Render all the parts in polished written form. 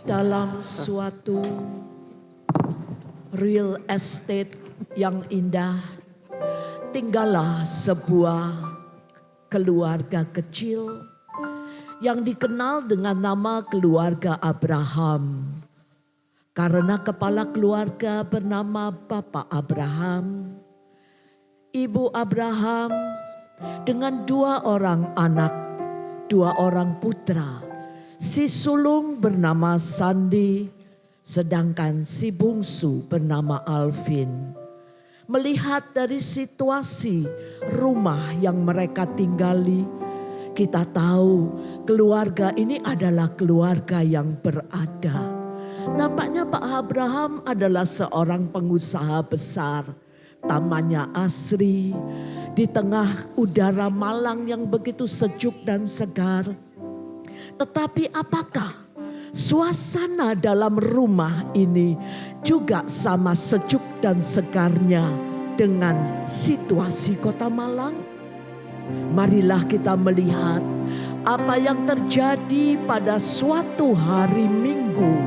dalam suatu real estate yang indah, tinggallah sebuah keluarga kecil yang dikenal dengan nama keluarga Abraham. Karena kepala keluarga bernama Bapak Abraham, Ibu Abraham dengan 2 orang anak, 2 orang putra. Si sulung bernama Sandi, sedangkan si bungsu bernama Alvin. Melihat dari situasi rumah yang mereka tinggali, kita tahu keluarga ini adalah keluarga yang berada. Nampaknya Pak Abraham adalah seorang pengusaha besar. Tamannya asri, di tengah udara Malang yang begitu sejuk dan segar. Tetapi apakah suasana dalam rumah ini juga sama sejuk dan segarnya dengan situasi kota Malang? Marilah kita melihat apa yang terjadi pada suatu hari Minggu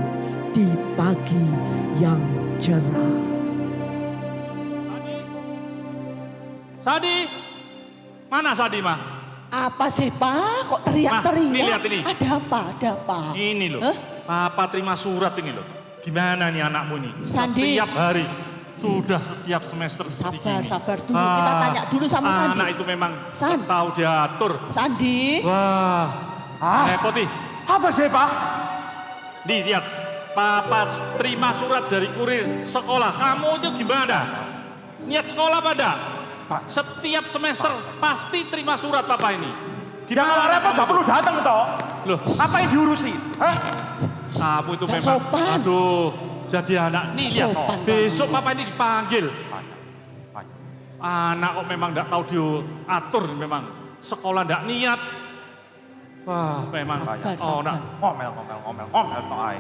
di pagi yang cerah. Sadi, mana Sadi mah? Apa sih Pak? Kok teriak-teriak? Nih lihat ini. Ada apa? Ada apa? Ini loh, Papa terima surat ini loh. Gimana nih anakmu nih? Sandi. Setiap hari, sudah setiap semester seperti ini. Sabar dulu, kita tanya dulu sama Sandi. Anak itu memang San. tahu diatur. Sandi. Wah, repot nih. Apa sih Pak? Nih lihat, Papa terima surat dari kurir sekolah. Kamu itu gimana? Niat sekolah pada? Pak. Setiap semester pasti terima surat Papa ini. Ya kalau repot gak perlu datang toh. Loh, Apa yang diurusi? Hah? kamu itu Gak memang, sopan. aduh, jadi anak. Nih lihat, Sopan besok Papa ini dipanggil. Anak kok memang gak tahu diatur memang. Sekolah gak niat. Wah, memang. Oh, nak. Ngomel toh ay.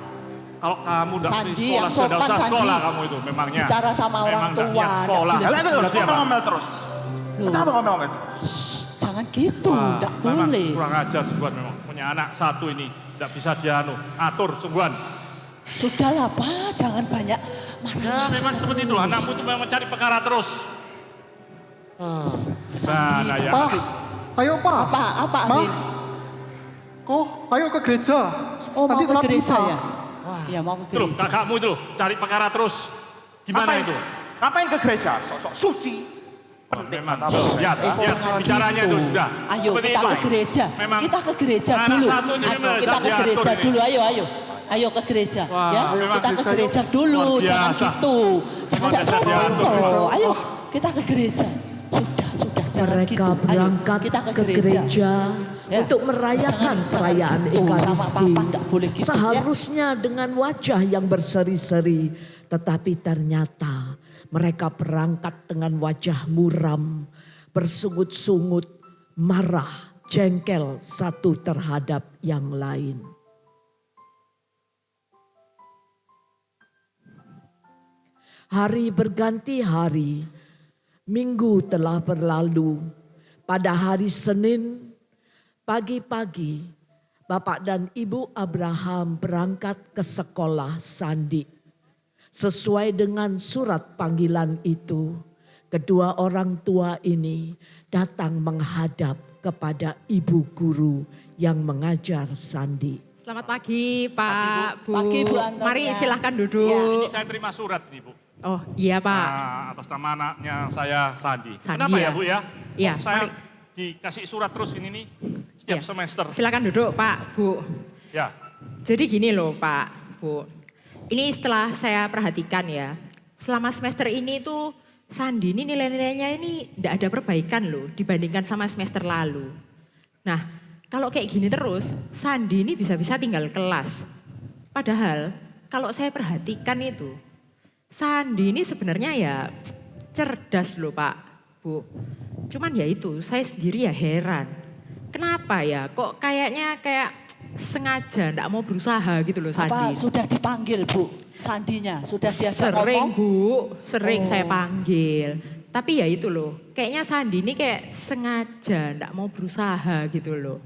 Kalau kamu gak Sandi di yang sekolah, sudah sopan, usah Sandi. sekolah kamu itu memangnya. Bicara sama orang Memang gak tua, niat sekolah. gak Lihat terus, Berarti apa? ngomel terus. Kenapa ngomel terus? Jangan gitu, Wah, enggak memang boleh. kurang ajar sungguhan memang. Punya anak satu ini, tidak bisa atur sungguhan. Sudahlah Pak, jangan banyak marah. Ya memang seperti itu, anakmu itu memang cari perkara terus. Gimana ya? Pak, ayo Pak. Apa Ma, Amin? kok ayo ke gereja. Oh, mau Nanti ke telat gereja misa. ya? Iya mau ke Itu loh, gereja. kakakmu itu loh, cari perkara terus. Gimana Ngapain? itu? Ngapain ke gereja? Sok-sok suci. Oh, memang, lihat, bicaranya itu sudah. Ayo Seperti kita itu. ke gereja. Memang Kita ke gereja anak dulu. satu ini Ayo, memang kita ke diatur gereja ini. dulu. Ayo. Ayo ke gereja. Wah, Ya, memang kita ke gereja gereja yuk. dulu. Luar Jangan biasa. gitu. Jangan Luar biasa diatur. diatur. Ayo kita ke gereja. Sudah jangan Mereka gitu. Ayo, berangkat kita ke gereja Ya. untuk merayakan Jangan perayaan gitu. Sama Ekaristi. Papa nggak boleh gitu, ya. Seharusnya dengan wajah yang berseri-seri, tetapi ternyata mereka berangkat dengan wajah muram, bersungut-sungut, marah, jengkel satu terhadap yang lain. Hari berganti hari, minggu telah berlalu. Pada hari Senin, pagi-pagi, Bapak dan Ibu Abraham berangkat ke sekolah Sandi. Sesuai dengan surat panggilan itu, kedua orang tua ini datang menghadap kepada ibu guru yang mengajar Sandi. Selamat pagi Pak, Bu. Pagi, Bu Antonia. Mari silahkan duduk. Ini saya terima surat nih Bu. Oh iya Pak. Nah, atas nama anaknya saya Sandi. Sandi Kenapa ya ya? Bu ya? Iya, Saya mari. dikasih surat terus ini nih setiap Iya. semester. Silakan duduk Pak, Bu. Ya. Jadi gini loh Pak, Bu. Ini setelah saya perhatikan ya, selama semester ini tuh Sandi ini nilai-nilainya ini tidak ada perbaikan loh dibandingkan sama semester lalu. Nah, kalau kayak gini terus, Sandi ini bisa-bisa tinggal kelas. Padahal kalau saya perhatikan itu, Sandi ini sebenarnya ya cerdas loh Pak, Bu. Cuman ya itu, saya sendiri ya heran. Kenapa ya kok kayaknya kayak sengaja enggak mau berusaha gitu loh Apa Sandi. sudah dipanggil Bu? Sandinya sudah diajak Sering ngomong? Bu, sering Oh. saya panggil. Tapi ya itu loh, kayaknya Sandi ini kayak sengaja enggak mau berusaha gitu loh.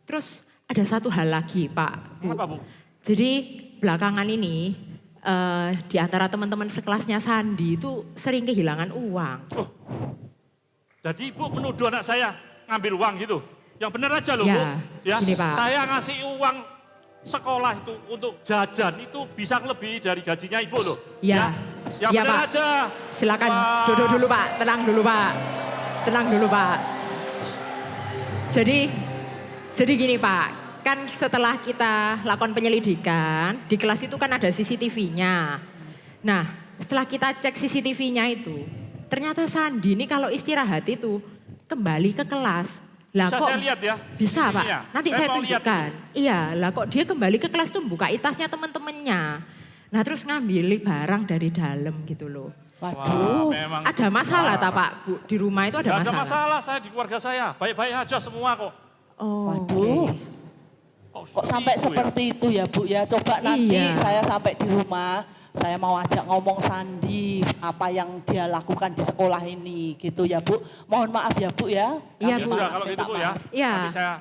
Terus ada satu hal lagi Pak, Bu. Apa Bu? Jadi belakangan ini di antara teman-teman sekelasnya Sandi itu sering kehilangan uang. Oh, jadi Ibu menuduh anak saya ngambil uang gitu? Yang benar aja loh, Ya, Bu. Ya, gini, Pak. saya ngasih uang sekolah itu untuk jajan itu bisa lebih dari gajinya Ibu loh. Ya, Yang ya, benar Pak. aja. Silakan Wah. duduk dulu Pak, tenang dulu Pak. Tenang dulu Pak. Jadi gini Pak, kan setelah kita lakukan penyelidikan, di kelas itu kan ada CCTV-nya. Nah, setelah kita cek CCTV-nya itu, ternyata Sandi ini kalau istirahat itu kembali ke kelas. Lah Bisa kok saya lihat ya? Bisa Pak, CCTV-nya? nanti Saya saya mau lihat tunjukkan. Iya, lah kok dia kembali ke kelas tuh buka tasnya teman-temannya. Nah terus ngambil barang dari dalam gitu loh. Wah, Waduh. memang. Ada masalah tak Pak, Bu? Di rumah itu ada Nggak ada masalah? masalah, saya di keluarga saya. Baik-baik aja semua kok. Oh, Waduh. oke. Kok sampai itu ya? seperti itu ya Bu ya. Coba nanti Iya. saya sampai di rumah, saya mau ajak ngomong Sandi apa yang dia lakukan di sekolah ini gitu ya Bu. Mohon maaf ya Bu ya. Iya, Ya Bu. sudah kalau gitu Bu ya. Iya. Nanti saya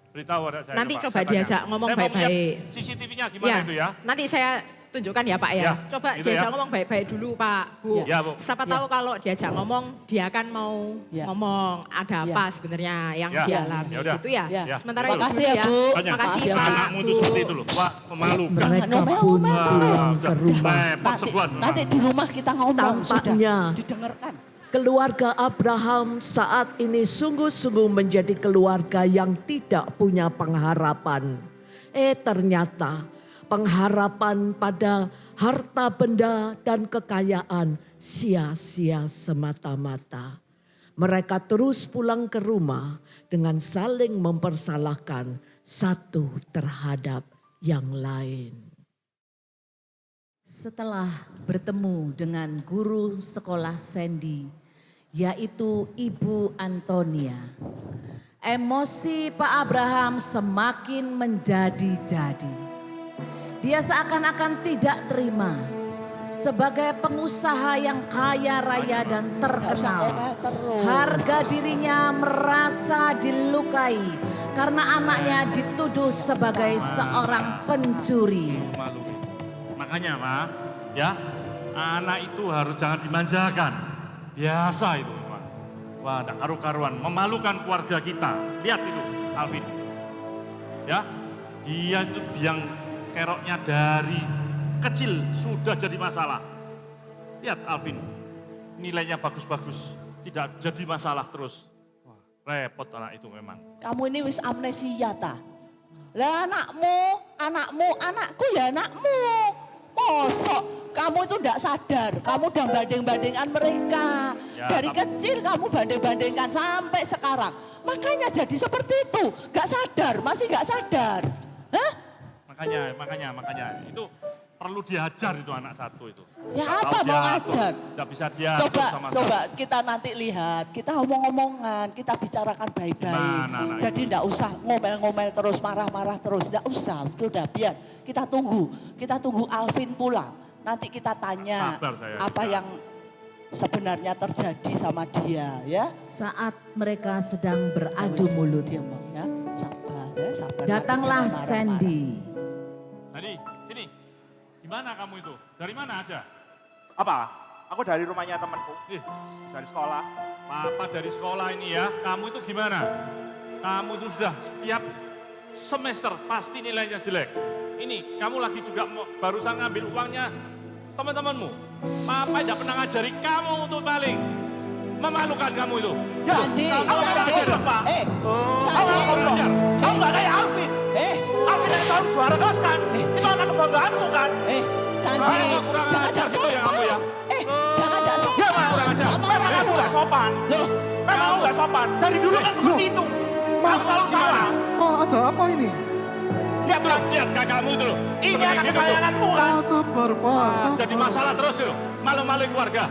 beritahu anak saya. Nanti coba saya tanya. diajak ngomong Saya mau baik-baik. lihat CCTV-nya gimana itu ya. Nanti saya tunjukkan ya Pak ya. Ya, Coba gitu diajak ya. ngomong baik-baik dulu Pak, Bu. Ya, Bu. Siapa Ya. tahu kalau diajak ngomong, dia kan mau Ya. ngomong ada Ya. apa sebenarnya yang Ya. dialami Ya udah. gitu ya. Ya. Sementara Terima itu kasih dulu ya, Bu. Tanya. Makasih Maaf ya, Pak, Anakmu itu Bu. seperti itu loh. Wah, memalukan. Mereka Jangan pun ngomel-ngomel pulang Sudah. ke rumah. Repot Nanti, sebuah. nanti di rumah kita ngomong Tampaknya sudah didengarkan. keluarga Abraham saat ini sungguh-sungguh menjadi keluarga yang tidak punya pengharapan. Ternyata pengharapan pada harta benda dan kekayaan sia-sia semata-mata. Mereka terus pulang ke rumah dengan saling mempersalahkan satu terhadap yang lain. Setelah bertemu dengan guru sekolah Sandy, yaitu Ibu Antonia, emosi Pak Abraham semakin menjadi-jadi. Dia seakan-akan tidak terima sebagai pengusaha yang kaya raya dan terkenal. Harga dirinya merasa dilukai karena anaknya dituduh sebagai seorang pencuri. Malu. Makanya Pak, ya anak itu harus jangan dimanjakan. Biasa itu Pak. Wah, ada karu-karuan, memalukan keluarga kita. Lihat itu, Alvin. Ya, dia itu biang keroknya dari kecil sudah jadi masalah. Lihat Alvin, nilainya bagus-bagus, tidak jadi masalah terus. Wah, repot anak itu memang. Kamu ini wis amnesia ta? Lah anakku ya anakmu. Mosok kamu itu enggak sadar, kamu udah banding-bandingkan mereka. Ya, Dari kecil kamu banding-bandingkan sampai sekarang. Makanya jadi seperti itu, enggak sadar, masih enggak sadar. Hah? Makanya itu perlu diajar itu anak satu itu. Ya Nggak apa tahu mau diatur, ngajar? nggak bisa diatur sama Coba sekali. kita nanti lihat, kita omong-omongan, kita bicarakan baik-baik. Nah. Jadi enggak usah ngomel-ngomel terus, marah-marah terus, enggak usah. Udah biar kita tunggu Alvin pulang. Nanti kita tanya Sabar saya. apa yang sebenarnya terjadi sama dia ya. Saat mereka sedang beradu mulut, Diam, Bang, ya. Sabar. datanglah Jangan marah-marah. Sandy. Tadi, sini. Di mana kamu itu? Dari mana aja? Apa? Aku dari rumahnya temanku. Ih, Dari sekolah. Papa dari sekolah ini ya. Kamu itu gimana? Kamu itu sudah setiap semester pasti nilainya jelek. Ini kamu lagi juga barusan ngambil uangnya teman-temanmu. Papa tidak pernah ngajari kamu untuk maling. Memalukan kamu itu. Sandi, Kamu Sandi. nggak ngajar, Pak. Sandi. Kamu ngajar. Kamu gak kayak Alvin. Alvin yang selalu juara kelas kan. Itu anak kebanggaanmu kan. Sandi, Kamu kurang ajar gitu ya kamu ya. jangan gak sopan. Ya memang kurang ajar. Memang kamu gak sopan. Loh, Memang kamu gak sopan. Dari dulu kan seperti itu. Kamu selalu salah. Ada apa ini? Lihat Pak. Lihat kakakmu itu loh. Ini Seperti anak gitu tuh. kesayanganmu kan. Sabar Pak, sabar. Jadi masalah terus itu. Malu-maluin keluarga.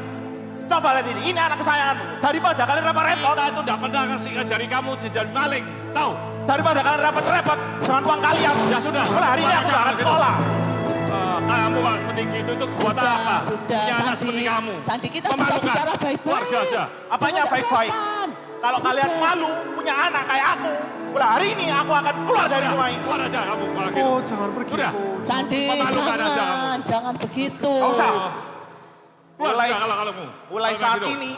Coba lihat ini. Ini anak kesayanganmu. Daripada kalian repot-repot. Kita itu tidak pernah ngasih ngajari kamu jadi maling. Tahu? Daripada kalian repot-repot dengan uang kalian. Ya sudah. Mulai hari ini aku gak akan sekolah. Kamu kalau setinggi itu buat apa? sudah, Punya anak Sandi. seperti kamu. Sandi, kita bisa Memalukan bicara baik-baik. keluarga aja. Apanya Jangan baik-baik? sopan. Kalau kalian malu punya anak kayak aku. Mulai hari ini aku akan keluar dari rumah ini. Keluar aja kamu, keluar gitu. Oh, jangan pergi, Sudah. Bu. Sandi, Memalukan aja jangan begitu. Gak usah. Keluar Mulai- sudah kalau kamu. Mulai Kalau saat gitu. ini,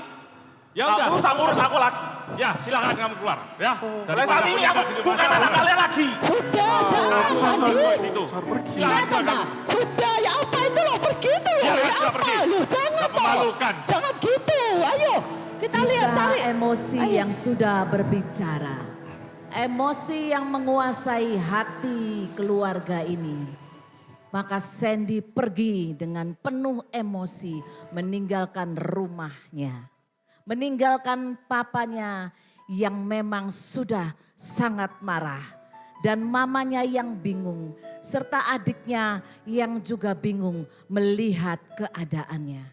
Ya kamu udah. usah ngurus aku lagi. Ya silakan kamu keluar. Ya. Mulai saat ini aku bukan anak kalian lagi. Sudah, jangan Sandi. Itu. Jangan pergi. Silakan Lihat keluar enggak? kamu. Sudah, ya apa itu loh, pergi itu loh. Ya, Ya sudah, pergi. apa loh, jangan Nggak toh. memalukan. Jangan gitu, ayo. Kita lihat, Jika tarik. emosi Ayo. yang sudah berbicara, emosi yang menguasai hati keluarga ini, maka Sandy pergi dengan penuh emosi meninggalkan rumahnya. Meninggalkan papanya yang memang sudah sangat marah. Dan mamanya yang bingung, serta adiknya yang juga bingung melihat keadaannya.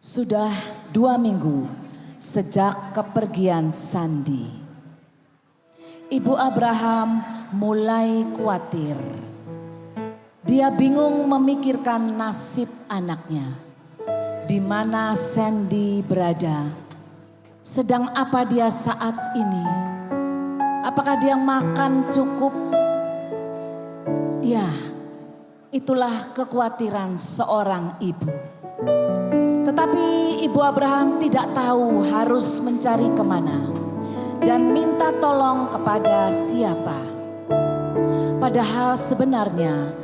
Sudah 2 minggu sejak kepergian Sandi. Ibu Abraham mulai khawatir. Dia bingung memikirkan nasib anaknya. Di mana Sandy berada? Sedang apa dia saat ini? Apakah dia makan cukup? Ya, itulah kekhawatiran seorang ibu. Tetapi Ibu Abraham tidak tahu harus mencari kemana dan minta tolong kepada siapa. Padahal sebenarnya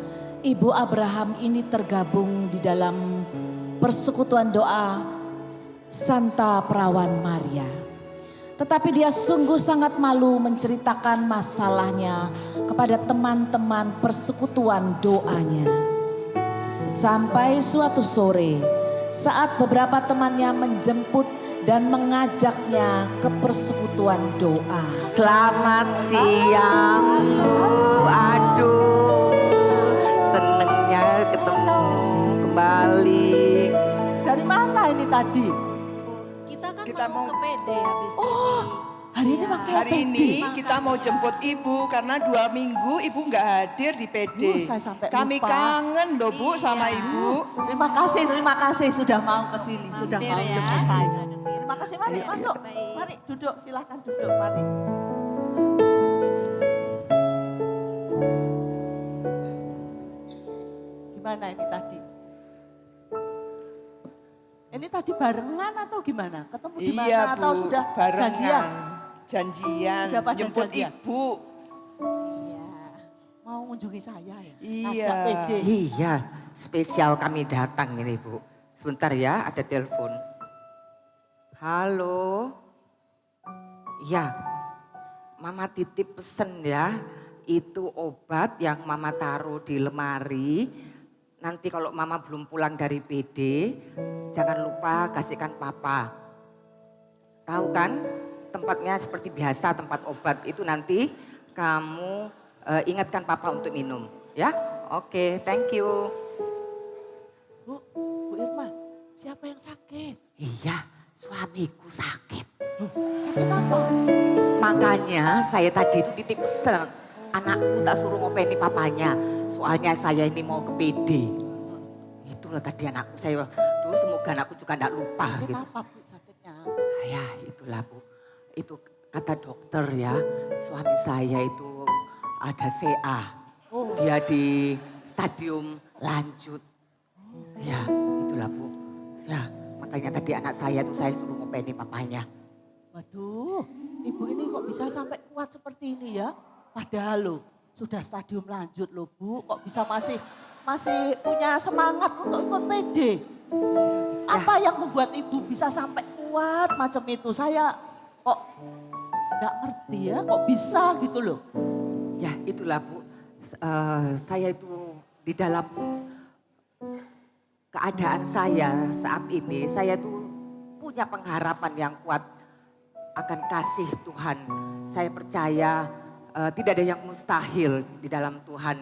Ibu Abraham ini tergabung di dalam persekutuan doa Santa Perawan Maria. Tetapi dia sungguh sangat malu menceritakan masalahnya kepada teman-teman persekutuan doanya. Sampai suatu sore, saat beberapa temannya menjemput dan mengajaknya ke persekutuan doa. Selamat siang Bu, aduh senengnya ketemu kembali. Dari mana ini tadi? Kita mau ke PD habis Oh, hari ini waktu Hari PD. ini kita mau jemput ibu karena 2 minggu ibu nggak hadir di PD. Saya sampai Kami lupa. kangen loh Bu sama Iya. ibu. Terima kasih sudah mau ke sini, sudah Mampir mau ya. jemput saya. Terima kasih. Terima kasih, mari Ayo, masuk. baik. Mari duduk, silahkan duduk, mari. Gimana ini tadi? Ini tadi barengan atau gimana? Ketemu di mana Iya atau Bu, sudah barengan. janjian? Janjian, Sudah pada jemput janjian? ibu. Iya. Mau mengunjungi saya ya? Iya. Ajak PD. Iya, spesial kami datang ini Bu. Sebentar ya, ada telepon. Halo. Ya, Mama titip pesen ya. Itu obat yang Mama taruh di lemari. Nanti kalau Mama belum pulang dari PD, jangan lupa kasihkan Papa. Tahu kan? Tempatnya seperti biasa, tempat obat itu nanti kamu ingatkan Papa untuk minum. Ya, oke, thank you. Bu Irma, siapa yang sakit? Iya, suamiku sakit. Sakit apa? Makanya saya tadi itu titip pesan. Anakku tak suruh ngopeni papanya. Soalnya saya ini mau ke PD. Itulah tadi anakku saya. Duh, semoga anakku juga enggak lupa. Sakit Gitu. apa Bu sakitnya? Ya itulah Bu. Itu kata dokter ya. Suami saya itu ada CA. Oh. Dia di stadium lanjut. Ya itulah Bu. Ya makanya tadi anak saya tuh saya suruh ngopeni papanya. Waduh, ibu ini kok bisa sampai kuat seperti ini ya? Padahal loh, sudah stadium lanjut loh Bu, kok bisa masih punya semangat untuk ikut PD. Apa yang membuat ibu bisa sampai kuat macam itu? Saya kok nggak ngerti ya, kok bisa gitu loh. Ya itulah Bu, saya itu di dalam keadaan saya saat ini, saya tuh punya pengharapan yang kuat akan kasih Tuhan. Saya percaya tidak ada yang mustahil di dalam Tuhan.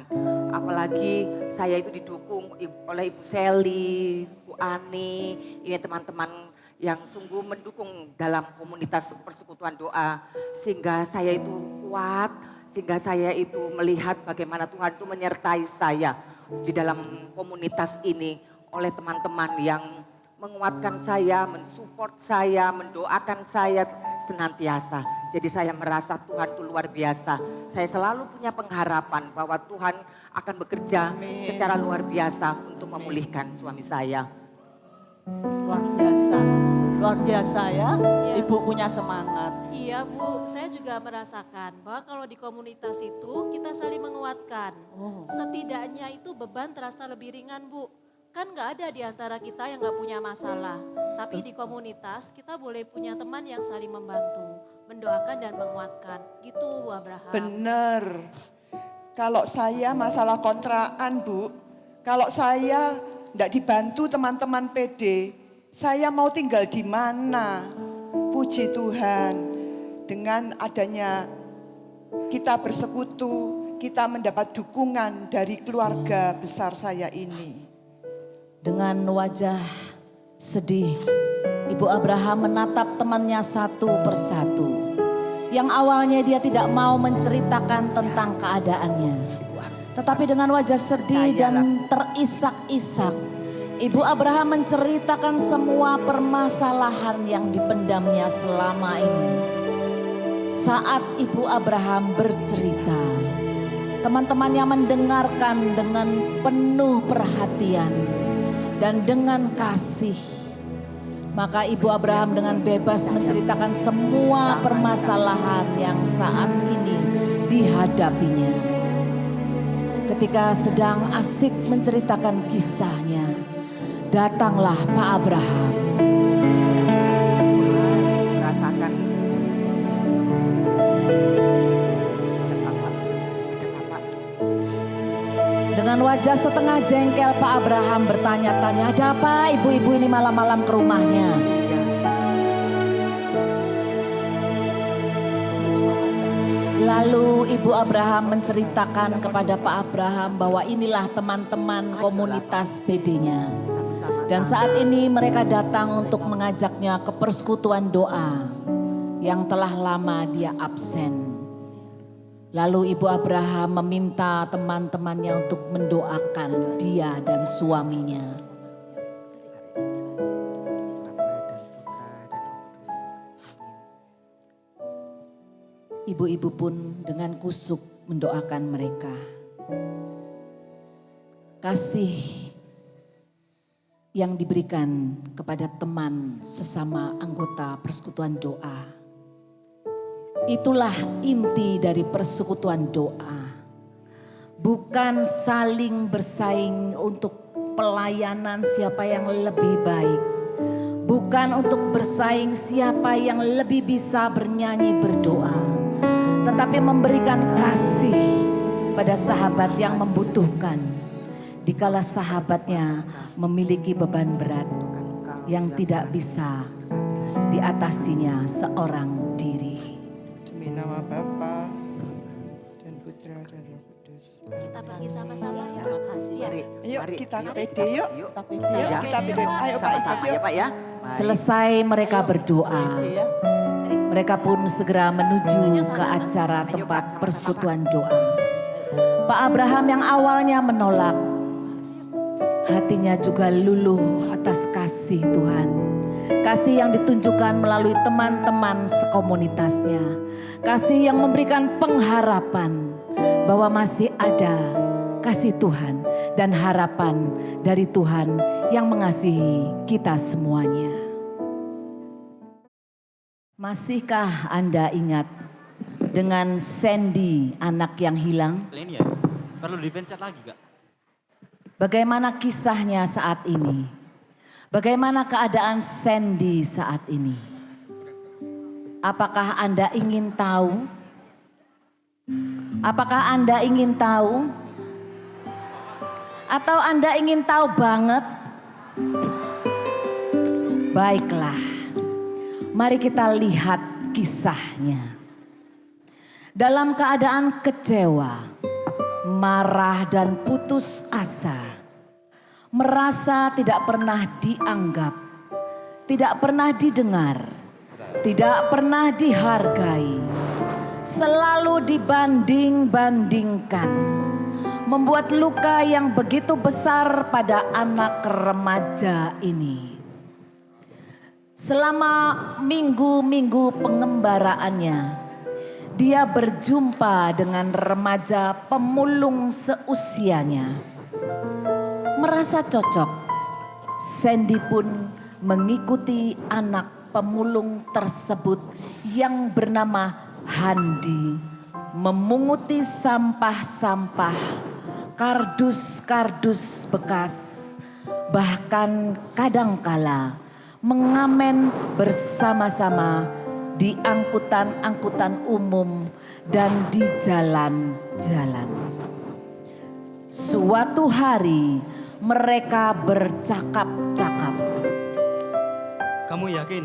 Apalagi saya itu didukung oleh Ibu Seli, Bu Ani, ini teman-teman yang sungguh mendukung dalam komunitas persekutuan doa. Sehingga saya itu kuat, sehingga saya itu melihat bagaimana Tuhan itu menyertai saya di dalam komunitas ini oleh teman-teman yang menguatkan saya, mensupport saya, mendoakan saya senantiasa. Jadi saya merasa Tuhan itu luar biasa. Saya selalu punya pengharapan bahwa Tuhan akan bekerja secara luar biasa untuk memulihkan suami saya. Luar biasa. Luar biasa ya. Ibu punya semangat. Iya Bu, saya juga merasakan bahwa kalau di komunitas itu kita saling menguatkan. Setidaknya itu beban terasa lebih ringan Bu. Kan gak ada di antara kita yang gak punya masalah. Tapi di komunitas kita boleh punya teman yang saling membantu, mendoakan dan menguatkan. Gitu Bu Abraham. Bener. Kalau saya masalah kontrakan Bu, kalau saya tidak dibantu teman-teman PD, saya mau tinggal di mana? Puji Tuhan, dengan adanya kita bersekutu, kita mendapat dukungan dari keluarga besar saya ini. Dengan wajah sedih, Ibu Abraham menatap temannya satu persatu. Yang awalnya dia tidak mau menceritakan tentang keadaannya. Tetapi dengan wajah sedih dan terisak-isak, Ibu Abraham menceritakan semua permasalahan yang dipendamnya selama ini. Saat Ibu Abraham bercerita, teman-temannya mendengarkan dengan penuh perhatian dan dengan kasih. Maka Ibu Abraham dengan bebas menceritakan semua permasalahan yang saat ini dihadapinya. Ketika sedang asik menceritakan kisahnya, datanglah Pak Abraham. Merasakan Dengan wajah setengah jengkel Pak Abraham bertanya-tanya, ada apa ibu-ibu ini malam-malam ke rumahnya? Lalu Ibu Abraham menceritakan kepada Pak Abraham bahwa inilah teman-teman komunitas PD-nya. Dan saat ini mereka datang untuk mengajaknya ke persekutuan doa yang telah lama dia absen. Lalu Ibu Abraham meminta teman-temannya untuk mendoakan dia dan suaminya. Ibu-ibu pun dengan kusuk mendoakan mereka. Kasih yang diberikan kepada teman sesama anggota persekutuan doa. Itulah inti dari persekutuan doa. Bukan saling bersaing untuk pelayanan siapa yang lebih baik. Bukan untuk bersaing siapa yang lebih bisa bernyanyi berdoa. Tetapi memberikan kasih pada sahabat yang membutuhkan. Dikala sahabatnya memiliki beban berat yang tidak bisa diatasinya seorang diri. Demi nama Bapa dan Putra dan Roh Kudus. Kita bagi sama-sama ya. Ayo kita ke PD yuk. Yuk Ya. kita PD. Ayo Pak ikut Sama-sama yuk. ya Pak ya. Selesai mereka berdoa, mereka pun segera menuju ke acara tempat persekutuan doa. Pak Abraham yang awalnya menolak, hatinya juga luluh atas kasih Tuhan. Kasih yang ditunjukkan melalui teman-teman sekomunitasnya. Kasih yang memberikan pengharapan bahwa masih ada kasih Tuhan dan harapan dari Tuhan yang mengasihi kita semuanya. Masihkah Anda ingat dengan Sandy, anak yang hilang? Ini ya, perlu dipencet lagi Kak. Bagaimana kisahnya saat ini? Bagaimana keadaan Sandy saat ini? Apakah Anda ingin tahu? Apakah Anda ingin tahu? Atau Anda ingin tahu banget? Baiklah, mari kita lihat kisahnya. Dalam keadaan kecewa, marah dan putus asa, merasa tidak pernah dianggap, tidak pernah didengar, tidak pernah dihargai, selalu dibanding-bandingkan, membuat luka yang begitu besar pada anak remaja ini. Selama minggu-minggu pengembaraannya, dia berjumpa dengan remaja pemulung seusianya. Merasa cocok, Sandy pun mengikuti anak pemulung tersebut yang bernama Handi memunguti sampah-sampah, kardus-kardus bekas, bahkan kadangkala mengamen bersama-sama di angkutan-angkutan umum dan di jalan-jalan. Suatu hari mereka bercakap-cakap. Kamu yakin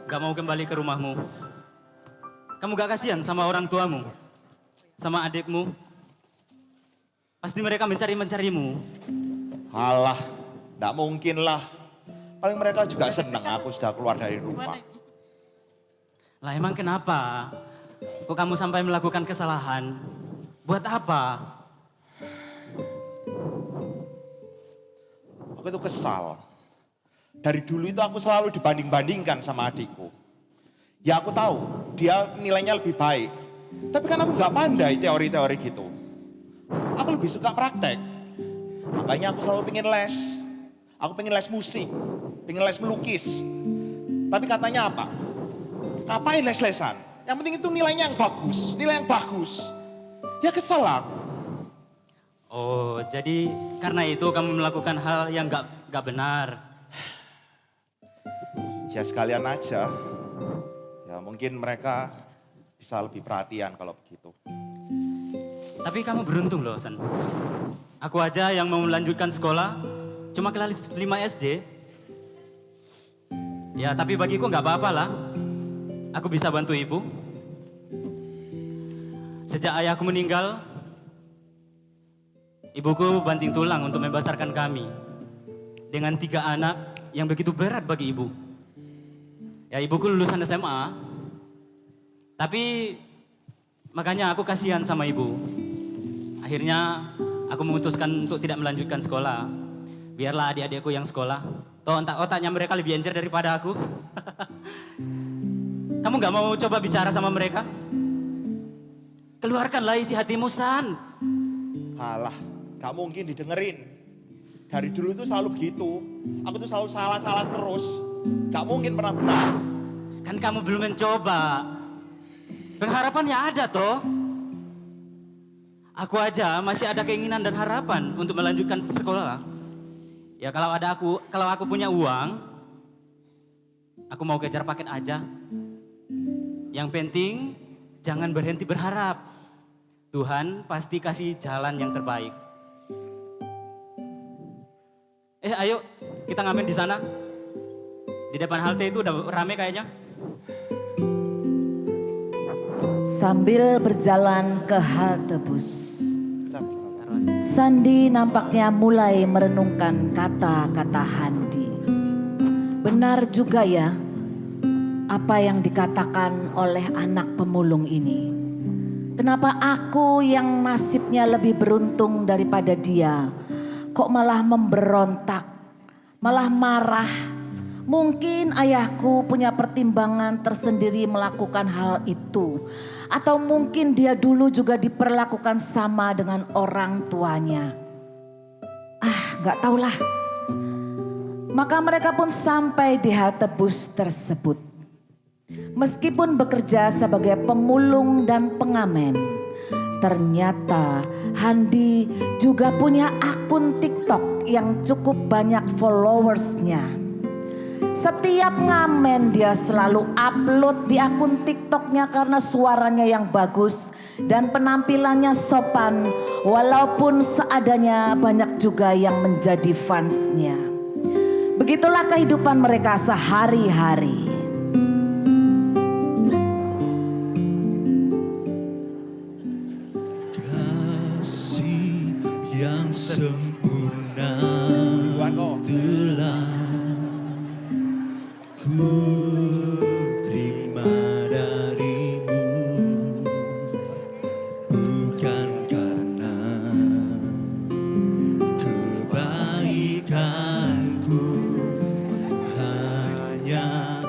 gak mau kembali ke rumahmu? Kamu gak kasihan sama orang tuamu? Sama adikmu? Pasti mereka mencari-mencarimu. Alah, gak mungkin lah. Paling mereka juga senang aku sudah keluar dari rumah. Lah emang kenapa? Kok kamu sampai melakukan kesalahan? Buat apa? Aku itu kesal. Dari dulu itu aku selalu dibanding-bandingkan sama adikku. Ya aku tahu, dia nilainya lebih baik. Tapi kan aku gak pandai teori-teori gitu. Aku lebih suka praktek. Makanya aku selalu pengen les. Aku pengen les musik, pengen les melukis. Tapi katanya apa? Ngapain les-lesan? Yang penting itu nilainya yang bagus, nilai yang bagus. Ya kesel aku. Oh, jadi karena itu kamu melakukan hal yang gak benar. Ya sekalian aja. Ya mungkin mereka bisa lebih perhatian kalau begitu. Tapi kamu beruntung loh, San. Aku aja yang mau melanjutkan sekolah cuma kelas 5 SD. Ya tapi bagiku gak apa-apa lah. Aku bisa bantu ibu. Sejak ayahku meninggal, ibuku banting tulang untuk membesarkan kami. Dengan 3 anak yang begitu berat bagi ibu. Ya ibuku lulusan SMA. Tapi makanya aku kasihan sama ibu. Akhirnya aku memutuskan untuk tidak melanjutkan sekolah. Biarlah adik-adikku yang sekolah. Toh otaknya mereka lebih encer daripada aku. Kamu gak mau coba bicara sama mereka? Keluarkanlah isi hatimu, San. Alah, gak mungkin didengerin. Dari dulu itu selalu begitu. Aku tuh selalu salah-salah terus. Gak mungkin pernah benar. Kan kamu belum mencoba. Pengharapannya ada toh. Aku aja masih ada keinginan dan harapan untuk melanjutkan sekolah. Ya kalau aku punya uang, aku mau kejar paket aja. Yang penting jangan berhenti berharap. Tuhan pasti kasih jalan yang terbaik. Ayo kita ngamen di sana. Di depan halte itu udah rame kayaknya. Sambil berjalan ke halte bus, Sandy nampaknya mulai merenungkan kata-kata Handi. Benar juga ya, apa yang dikatakan oleh anak pemulung ini. Kenapa aku yang nasibnya lebih beruntung daripada dia, kok malah memberontak, malah marah. Mungkin ayahku punya pertimbangan tersendiri melakukan hal itu. Atau mungkin dia dulu juga diperlakukan sama dengan orang tuanya. Gak tahulah. Maka mereka pun sampai di halte bus tersebut. Meskipun bekerja sebagai pemulung dan pengamen, ternyata Handi juga punya akun TikTok yang cukup banyak followersnya. Setiap ngamen dia selalu upload di akun TikToknya karena suaranya yang bagus dan penampilannya sopan. Walaupun seadanya banyak juga yang menjadi fansnya. Begitulah kehidupan mereka sehari-hari. Kasih yang sempurna telah ku terima darimu, bukan karena kebaikanku, hanya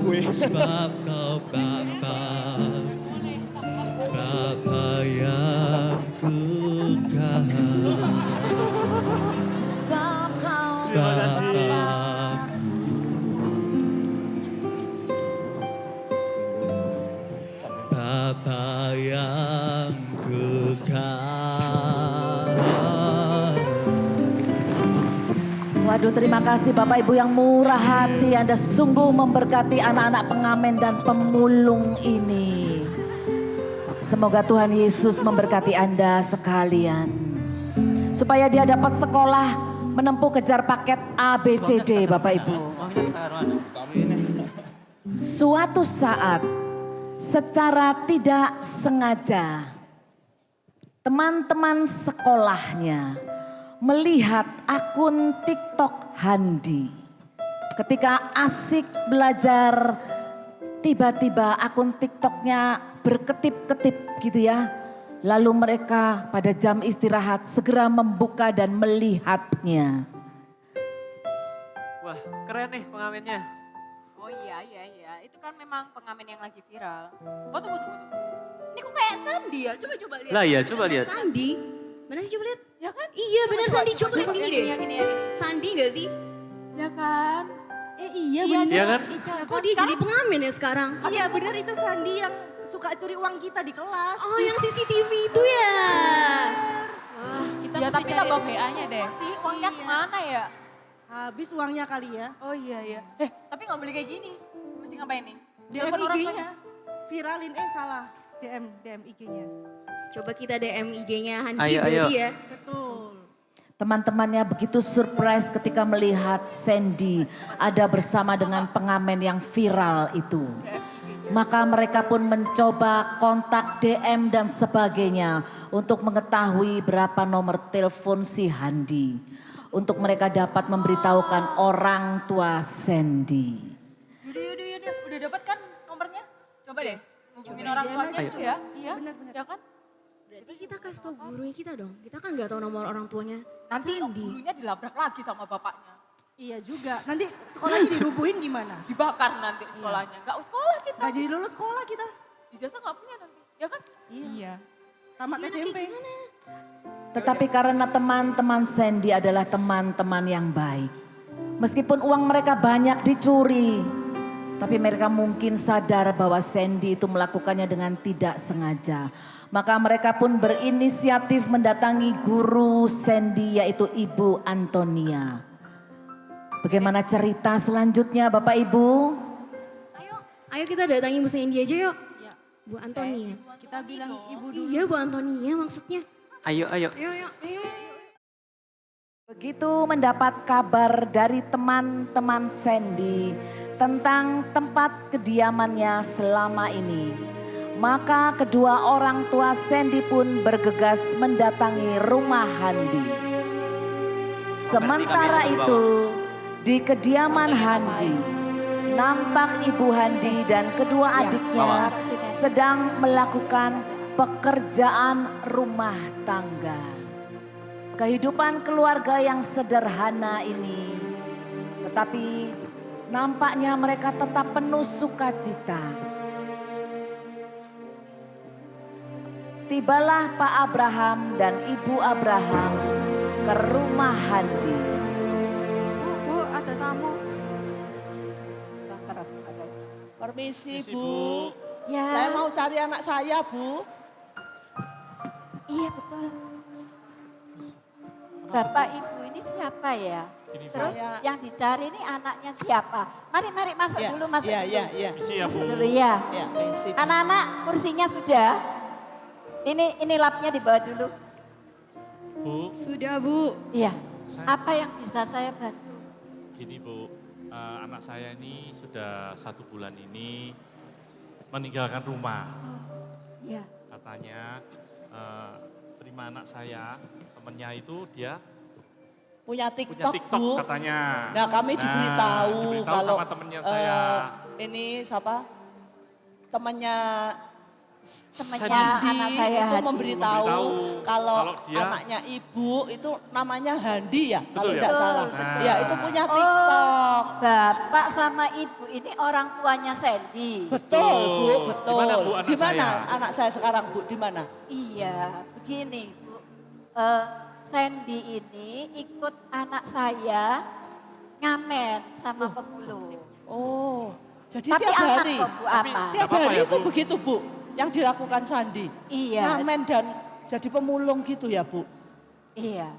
gue. Sebab kau Bapa yang kekal. Sebab kau Terima kasih. Bapa yang kekal. Waduh, terima kasih Bapak Ibu yang murah hati. Anda sungguh memberkati anak-anak pengamen dan pemulung ini. Semoga Tuhan Yesus memberkati Anda sekalian. Supaya dia dapat sekolah menempuh kejar paket ABCD Bapak Ibu. Suatu saat secara tidak sengaja teman-teman sekolahnya melihat akun TikTok Handi. Ketika asik belajar, tiba-tiba akun TikToknya berketip-ketip gitu ya. Lalu mereka pada jam istirahat segera membuka dan melihatnya. Wah, keren nih pengamennya. Oh iya. Itu kan memang pengamen yang lagi viral. Oh tunggu. Ini kok kayak Sandi ya? Coba lihat. Lah iya, coba lihat. Sandi? Mana sih coba lihat? Ya kan? Iya benar Sandi, coba lihat sini deh. Yang ini. Sandi gak sih? Ya kan? Iya benar. Iya kan? Kok dia jadi pengamen ya sekarang? Iya benar itu Sandi yang suka curi uang kita di kelas. Oh yang CCTV itu ya? Wah, kita Ya mesti tapi tambah cari BA-nya deh. sih uangnya kemana ya? Habis uangnya kali ya. Oh iya. Tapi nggak boleh kayak gini. Mesti ngapain nih? DM Telepon orang IG-nya. Viralin, salah. DM IG-nya. Coba kita DM IG-nya Handi Ayo. berarti ya. Betul. Teman-temannya begitu surprise ketika melihat Sandy ada bersama dengan pengamen yang viral itu. Maka mereka pun mencoba kontak DM dan sebagainya untuk mengetahui berapa nomor telepon si Handi. Untuk mereka dapat memberitahukan orang tua Sandy. Yaudah. Udah dapat kan nomornya? Coba deh. Hubungin orang tuanya aja. itu ya. Iya benar. Ya kan? Berarti kita kasih tau gurunya kita dong. Kita kan gak tahu nomor orang tuanya. Nanti Sandi. gurunya dilabrak lagi sama bapaknya. Iya juga. Nanti sekolahnya dirubuhin gimana? Dibakar nanti sekolahnya. Gak sekolah kita. Gak jadi lulus sekolah kita. Ijazah gak punya nanti. Ya kan? Iya. Tamat SMP. Tetapi karena teman-teman Sandy adalah teman-teman yang baik. Meskipun uang mereka banyak dicuri. Tapi mereka mungkin sadar bahwa Sandy itu melakukannya dengan tidak sengaja. Maka mereka pun berinisiatif mendatangi guru Sandy yaitu Ibu Antonia. Bagaimana cerita selanjutnya Bapak Ibu? Ayo kita datangi Bu Sandy aja yuk. Bu Antonia. Kita bilang ibu dulu. Iya Bu Antonia maksudnya. Ayo. Ayo. Begitu mendapat kabar dari teman-teman Sandy tentang tempat kediamannya selama ini. Maka kedua orang tua Sandy pun bergegas mendatangi rumah Handi. Sementara itu di kediaman Handi, nampak Ibu Handi dan kedua adiknya sedang melakukan pekerjaan rumah tangga. Kehidupan keluarga yang sederhana ini, tetapi nampaknya mereka tetap penuh sukacita. Tibalah Pak Abraham dan Ibu Abraham ke rumah Handi. Bu, ada tamu. Permisi Bu. Ya. Saya mau cari anak saya Bu. Iya betul. Bapak Ibu ini siapa ya? Terus yang dicari ini anaknya siapa? Mari masuk dulu, masuk dulu. Iya. Isi ya Bu. Dulu ya. Permisi. Anak-anak kursinya sudah. Ini lapnya dibawa dulu. Bu. Sudah Bu. Iya. Apa yang bisa saya bantu? Gini Bu, anak saya ini sudah 1 bulan ini meninggalkan rumah. Iya. Katanya terima anak saya, temennya itu dia Punya punya TikTok, TikTok Bu. katanya. Nah kami diberitahu kalau sama temennya saya. ini siapa? Temannya temannya Handi anak saya itu Hadi. memberitahu kalau dia- anaknya ibu itu namanya Handi ya, kalau ya? tidak salah. Betul. Ya, itu punya TikTok. Bapak sama ibu ini orang tuanya Sandy. Betul, Bu, betul. Di mana, Bu, anak Di mana saya? anak saya sekarang, Bu? Di mana? Iya, begini Bu. Sandy ini ikut anak saya ngamen sama pemulung. Oh, jadi Tapi tiap aman hari. kok, Bu, aman. Tiap Nggak apa-apa hari ya, itu Bu? begitu, Bu. Yang dilakukan Sandi. Iya. Ngamen dan jadi pemulung gitu ya, Bu. Iya,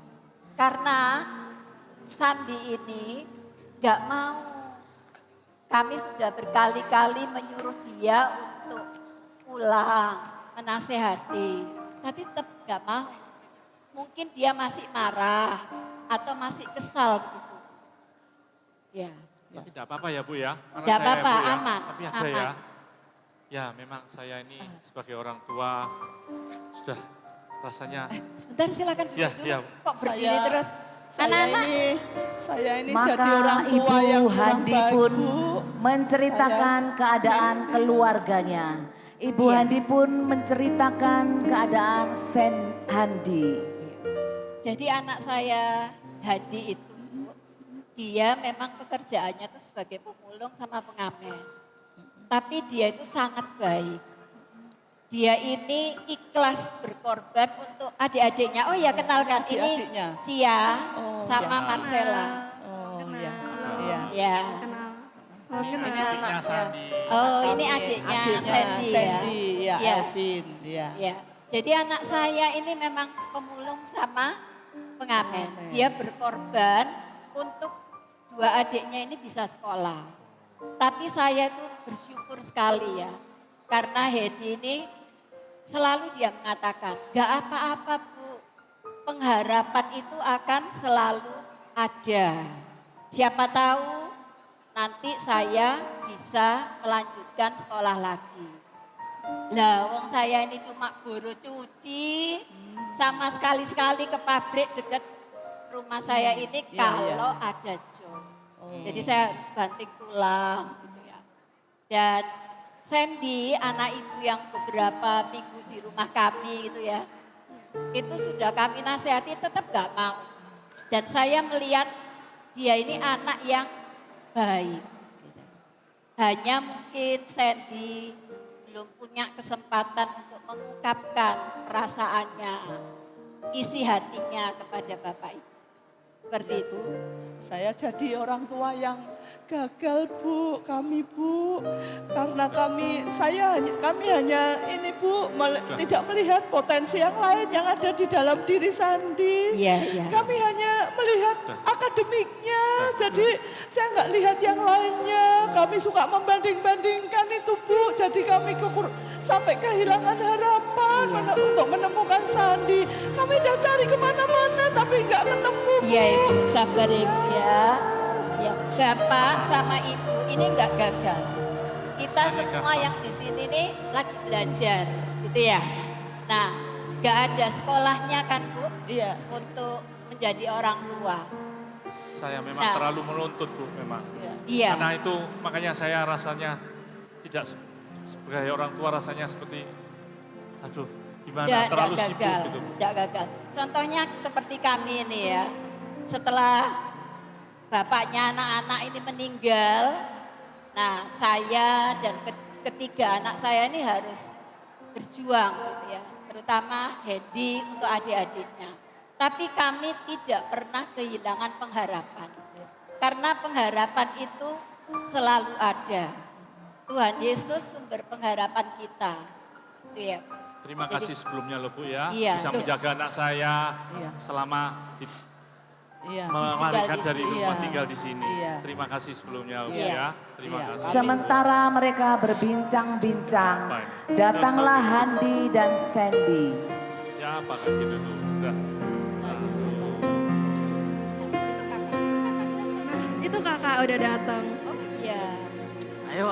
karena Sandi ini gak mau. Kami sudah berkali-kali menyuruh dia untuk pulang, menasehati. Tapi tetap gak mau. Mungkin dia masih marah atau masih kesal gitu. Ya. Tapi tidak apa-apa ya Bu ya. Anak Tidak saya ya, apa-apa, Bu, ya. aman, Tapi ada aman. ya. Ya memang saya ini sebagai orang tua sudah rasanya. Sebentar silakan. Ya, duduk. ya. Kok berdiri Saya- terus? Saya Anak-anak. ini Maka jadi orang tua Ibu yang kurang Handi baik, pun Bu. menceritakan keadaan keluarganya. Ibu Iya. Handi pun menceritakan keadaan Sen Handi. Jadi anak saya Hadi itu, dia memang pekerjaannya tuh sebagai pemulung sama pengamen. Tapi dia itu sangat baik. Dia ini ikhlas berkorban untuk adik-adiknya. Oh ya kenalkan, ini Adik-adiknya. Cia Oh, sama ya. Marcella. Oh, iya. Iya. Ya. Kenal. Ini Ini adiknya anaknya. Sandi. Oh ini adiknya Sandy ya. Sandy, ya, Ya. Elvin, ya. Ya. Jadi anak saya ini memang pemulung sama pengamen. Dia berkorban untuk dua adiknya ini bisa sekolah. Tapi saya tuh bersyukur sekali ya. Karena Hedi ini selalu dia mengatakan, gak apa-apa Bu, pengharapan itu akan selalu ada. Siapa tahu nanti saya bisa melanjutkan sekolah lagi. Lah wong saya ini cuma buru cuci, sama sekali-sekali ke pabrik dekat rumah saya ini Iya, kalau ada job. Jadi saya harus banting tulang gitu ya. Dan Sandy, anak ibu yang beberapa minggu di rumah kami gitu ya, itu sudah kami nasihati tetap gak mau. Dan saya melihat dia ini anak yang baik. Hanya mungkin Sandy belum punya kesempatan untuk mengungkapkan perasaannya, isi hatinya kepada Bapak Ibu. Seperti itu. Saya jadi orang tua yang gagal Bu, kami Bu. Karena kami hanya ini Bu, tidak melihat potensi yang lain yang ada di dalam diri Sandi. Iya, iya. Kami hanya melihat akademiknya, jadi saya nggak lihat yang lainnya. Kami suka membanding-bandingkan itu Bu, jadi kami sampai kehilangan harapan untuk menemukan Sandi. Kami udah cari kemana-mana tapi nggak ketemu Bu. Iya Ibu, sabar Ibu ya. Ya, Bapak sama Ibu ini enggak gagal. Kita semua yang di sini nih lagi belajar, gitu ya. Nah, enggak ada sekolahnya kan Bu? Iya. Untuk menjadi orang tua. Saya memang Nah. terlalu menuntut Bu memang. Iya. Karena itu makanya saya rasanya tidak sebagai orang tua rasanya seperti aduh gimana terlalu sibuk gagal, gitu. enggak gagal. Contohnya seperti kami ini ya. Setelah bapaknya anak-anak ini meninggal, nah saya dan ketiga anak saya ini harus berjuang gitu ya. Terutama Hedi untuk adik-adiknya. Tapi kami tidak pernah kehilangan pengharapan. Karena pengharapan itu selalu ada. Tuhan Yesus sumber pengharapan kita. Itu ya. Terima kasih sebelumnya loh Bu ya, Iya. bisa menjaga anak saya Iya. selama Iya. melarikan Tinggal di dari sini. rumah Iya. tinggal di sini. Iya. Terima kasih sebelumnya Bu Iya. ya, terima Iya. kasih. Sementara mereka berbincang-bincang, datanglah Handi dan Sandy. Ya apa kayak gitu tuh, udah. Itu kakak udah datang. Oh iya. Ayo,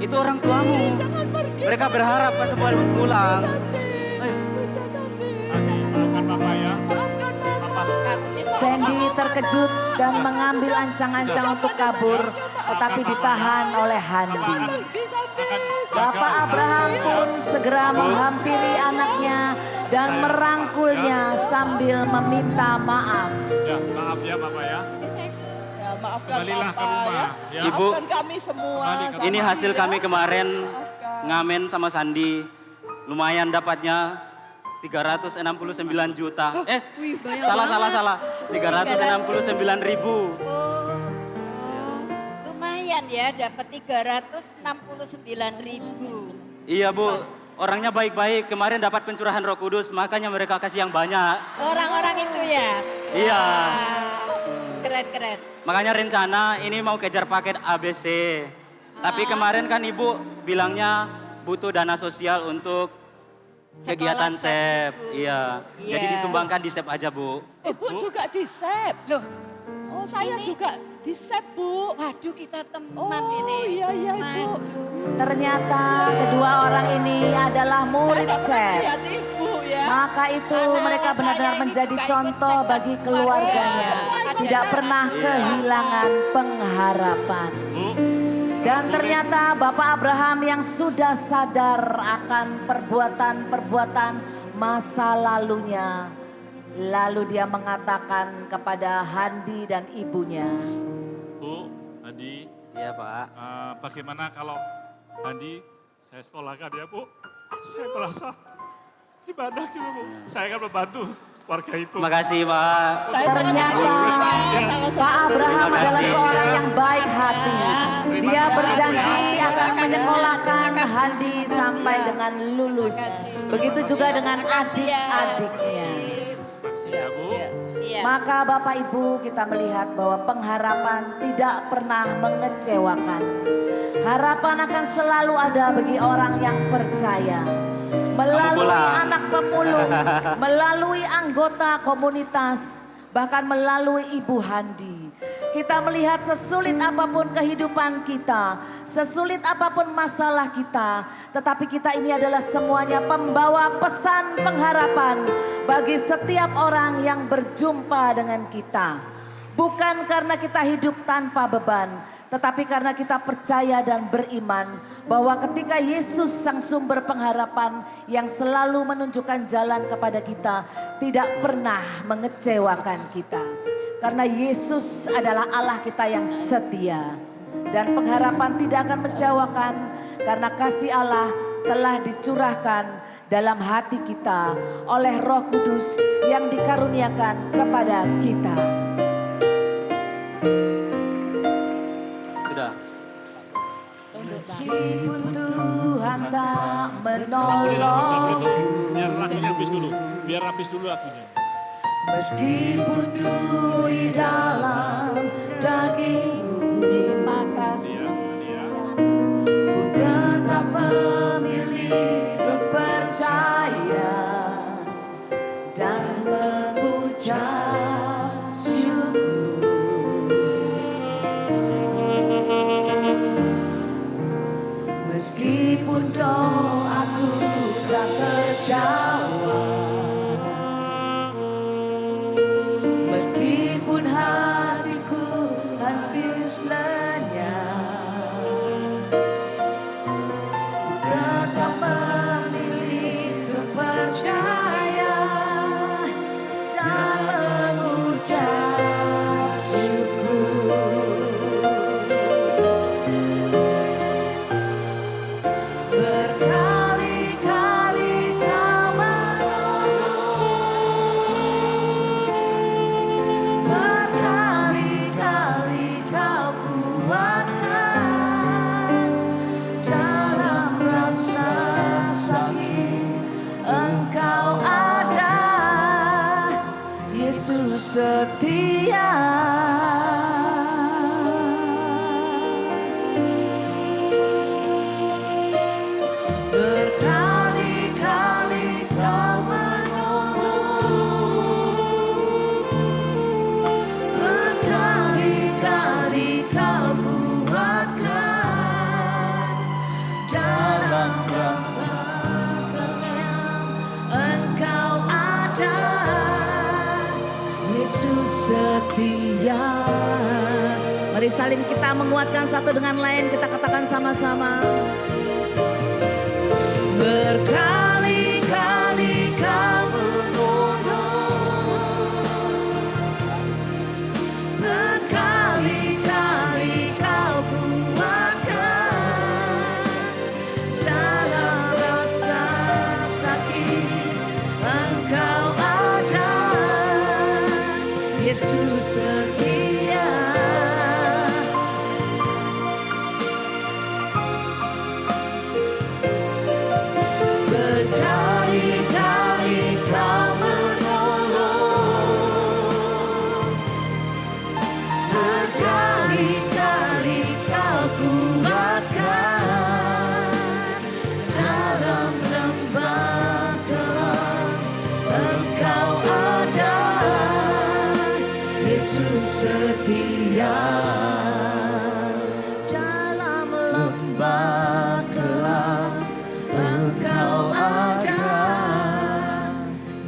itu orang tuamu. Mereka berharap kan semua pulang. Ayo. Sandi, maafkan Papa ya. Papa. Sandy terkejut dan mengambil ancang-ancang untuk kabur. tetapi ditahan oleh Handi. Bapak Abraham pun segera menghampiri anaknya dan merangkulnya sambil meminta maaf. Ya, maaf ya Bapak ya. Ya, maafkan Kembalilah ke Bapak rumah. ya. Ya. Ibu, Maafkan kami semua. ini hasil kami kemarin ngamen sama Sandi. Lumayan dapatnya 369 juta. Salah. 369.000. Lumayan ya, dapat 369.000. Iya Bu, orangnya baik-baik. Kemarin dapat pencurahan Roh Kudus, makanya mereka kasih yang banyak. Orang-orang itu ya? Iya. Keren. Makanya rencana ini mau kejar paket ABC. Tapi kemarin kan Ibu bilangnya butuh dana sosial untuk kegiatan SEP. Iya. Jadi disumbangkan di SEP aja Bu. Ibu juga di SEP. Loh. Oh saya juga di SEP Bu. Waduh kita teman ini. Oh iya Ibu. Ternyata kedua orang ini adalah murid SEP. Lihat Ibu ya. Maka itu mereka benar-benar menjadi contoh bagi keluarganya. Tidak pernah kehilangan pengharapan. Dan ternyata Bapak Abraham yang sudah sadar akan perbuatan-perbuatan masa lalunya. Lalu dia mengatakan kepada Handi dan ibunya. Bu, Handi. Iya Pak. Bagaimana kalau Handi saya sekolahkan ya Bu? Saya merasa gimana gitu Bu. Saya akan membantu keluarga itu. Terima kasih Pak. Ternyata Pak Abraham adalah seorang yang baik hati. Dia berjanji akan menyekolahkan Handi sampai dengan lulus. Begitu juga dengan adik-adiknya. Ya Bu. Maka Bapak Ibu kita melihat bahwa pengharapan tidak pernah mengecewakan. Harapan akan selalu ada bagi orang yang percaya. Melalui anak pemulung, melalui anggota komunitas, bahkan melalui Ibu Handi. Kita melihat sesulit apapun kehidupan kita, sesulit apapun masalah kita, tetapi kita ini adalah semuanya pembawa pesan pengharapan bagi setiap orang yang berjumpa dengan kita. Bukan karena kita hidup tanpa beban, tetapi karena kita percaya dan beriman bahwa ketika Yesus sang sumber pengharapan yang selalu menunjukkan jalan kepada kita, tidak pernah mengecewakan kita. Karena Yesus adalah Allah kita yang setia. Dan pengharapan tidak akan mengecewakan karena kasih Allah telah dicurahkan dalam hati kita oleh Roh Kudus yang dikaruniakan kepada kita. Sudah. Meskipun Tuhan tak menolong, Biar lagunya habis dulu. Biar habis dulu lagunya. meskipun duri dalam dagingku, terima kasih, ku tetap memilih untuk percaya dan mengucap syukur. Meskipun doaku tak terjawab, meskipun hatiku hancis lenyap, ku tetap memilih untuk percaya dan mengucap syukur. Berkali-kali kau menolong, berkali-kali kau kuatkan, dalam rasa sakit Engkau ada, Yesus setia. Berkali-kali kau menolong, berkali-kali kau kuatkan, dalam rasa senyum Engkau ada, Yesus setia. Mari Mari saling kita menguatkan satu dengan lain, kita katakan sama-sama. Berkali-kali kau menolong, berkali-kali kau kuatkan dalam rasa sakit. Engkau ada, Yesus setia. Berkali-kali kau menolong, berkali-kali kau kuatkan dalam lembah gelap. Engkau ada, Yesus setia. Dalam lembah gelap Engkau ada,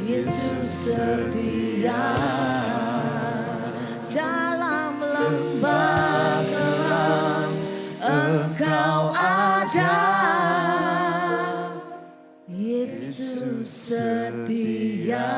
Yesus setia. Dalam lembah gelap Engkau ada, Yesus setia.